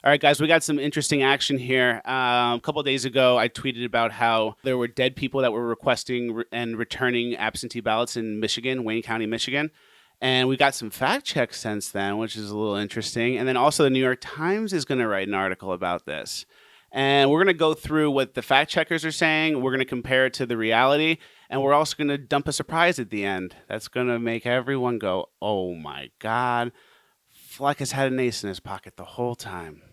All right, guys, we got some interesting action here. A couple of days ago, I tweeted about how there were dead people that were requesting and returning absentee ballots in Michigan, Wayne County, Michigan. And we got some fact checks since then, which is a little interesting. And then also, the New York Times is going to write an article about this. And we're going to go through what the fact checkers are saying. We're going to compare it to the reality. And we're also going to dump a surprise at the end. That's going to make everyone go, oh my God, Fleccas had an ace in his pocket the whole time.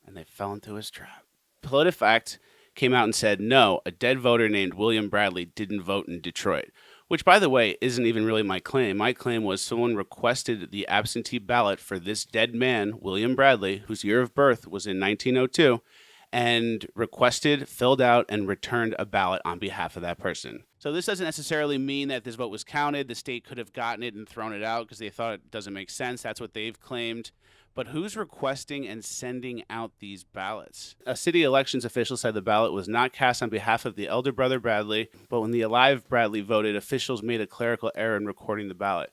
And they fell into his trap. PolitiFact came out and said, no, a dead voter named William Bradley didn't vote in Detroit, which, by the way, isn't even really my claim. My claim was someone requested the absentee ballot for this dead man, William Bradley, whose year of birth was in 1902, and requested, filled out, and returned a ballot on behalf of that person. So this doesn't necessarily mean that this vote was counted. The state could have gotten it and thrown it out because they thought it doesn't make sense. That's what they've claimed. But who's requesting and sending out these ballots? A city elections official said the ballot was not cast on behalf of the elder brother Bradley, but when the alive Bradley voted, officials made a clerical error in recording the ballot.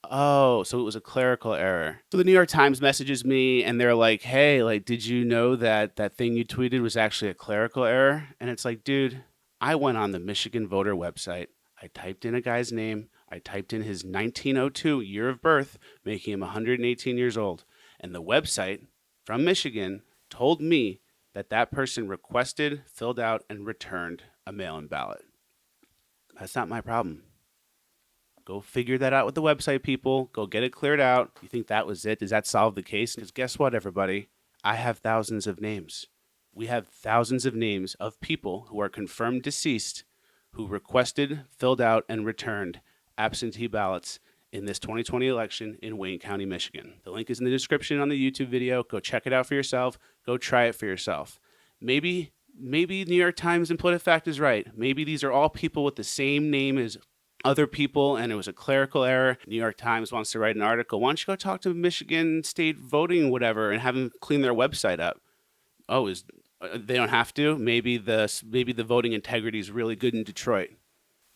Oh, so it was a clerical error. So the New York Times messages me and they're like, hey, like, did you know that that thing you tweeted was actually a clerical error? And it's like, dude, I went on the Michigan voter website. I typed in a guy's name. I typed in his 1902 year of birth, making him 118 years old. And the website from Michigan told me that that person requested, filled out, and returned a mail-in ballot. That's not my problem. Go figure that out with the website, people. Go get it cleared out. You think that was it? Does that solve the case? Because guess what, everybody? I have thousands of names. We have thousands of names of people who are confirmed deceased who requested, filled out, and returned absentee ballots in this 2020 election in Wayne County, Michigan. The link is in the description on the YouTube video. Go check it out for yourself. Go try it for yourself. Maybe New York Times and PolitiFact is right. Maybe these are all people with the same name as other people and it was a clerical error. New York Times wants to write an article. Why don't you go talk to Michigan State voting, whatever, and have them clean their website up? Oh, they don't have to? Maybe the voting integrity is really good in Detroit.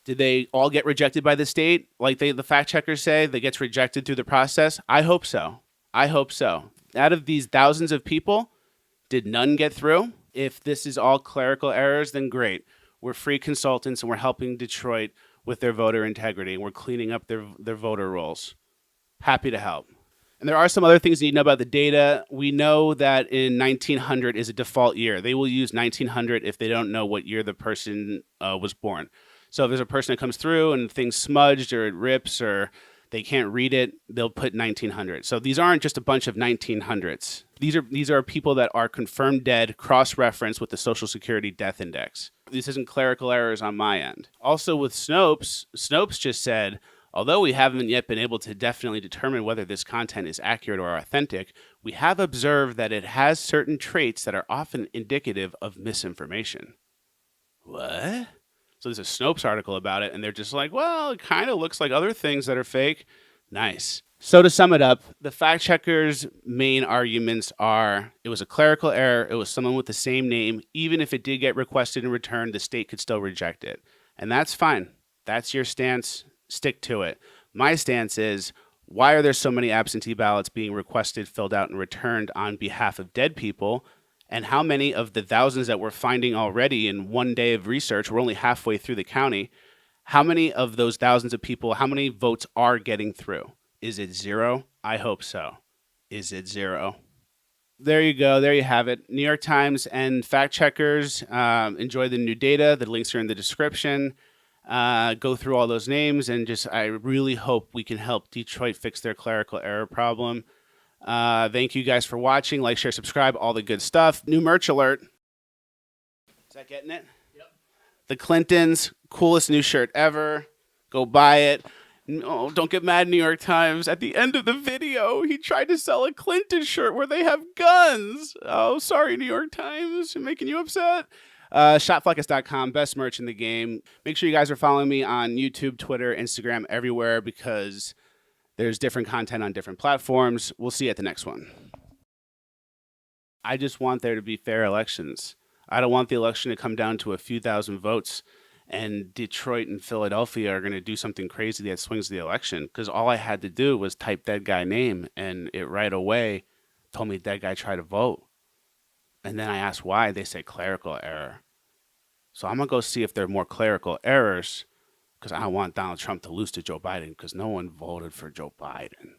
Did they all get rejected by the state? Like the fact checkers say, they gets rejected through the process? I hope so. I hope so. Out of these thousands of people, did none get through? If this is all clerical errors, then great. We're free consultants and we're helping Detroit with their voter integrity. We're cleaning up their voter rolls. Happy to help. And there are some other things you need to know about the data. We know that in 1900 is a default year. They will use 1900 if they don't know what year the person was born. So if there's a person that comes through and things smudged or it rips or they can't read it, they'll put 1900. So these aren't just a bunch of 1900s. These are people that are confirmed dead, cross-referenced with the Social Security Death Index. This isn't clerical errors on my end. Also with Snopes just said, although we haven't yet been able to definitely determine whether this content is accurate or authentic, we have observed that it has certain traits that are often indicative of misinformation. What? So there's a Snopes article about it, and they're just like, well, it kind of looks like other things that are fake. Nice. So to sum it up, the fact checkers' main arguments are it was a clerical error, it was someone with the same name. Even if it did get requested in return, the state could still reject it. And that's fine. That's your stance. Stick to it. My stance is, why are there so many absentee ballots being requested, filled out, and returned on behalf of dead people? And how many of the thousands that we're finding already in one day of research, we're only halfway through the county, how many of those thousands of people, how many votes are getting through? Is it zero? I hope so. Is it zero? There you go. There you have it. New York Times and fact checkers, enjoy the new data. The links are in the description. Go through all those names and I really hope we can help Detroit fix their clerical error problem. Thank you guys for watching. Like, share, subscribe, all the good stuff. New merch alert. Is that getting it? Yep. The Clintons, coolest new shirt ever. Go buy it. No, don't get mad, New York Times. At the end of the video, he tried to sell a Clinton shirt where they have guns. Oh, sorry, New York Times. I'm making you upset. Shopfleccas.com, best merch in the game. Make sure you guys are following me on YouTube, Twitter, Instagram, everywhere, because there's different content on different platforms. We'll see you at the next one. I just want there to be fair elections. I don't want the election to come down to a few thousand votes and Detroit and Philadelphia are going to do something crazy that swings the election, because all I had to do was type that guy name and it right away told me that guy tried to vote. And then I asked why. They said clerical error. So I'm going to go see if there are more clerical errors because I don't want Donald Trump to lose to Joe Biden because no one voted for Joe Biden.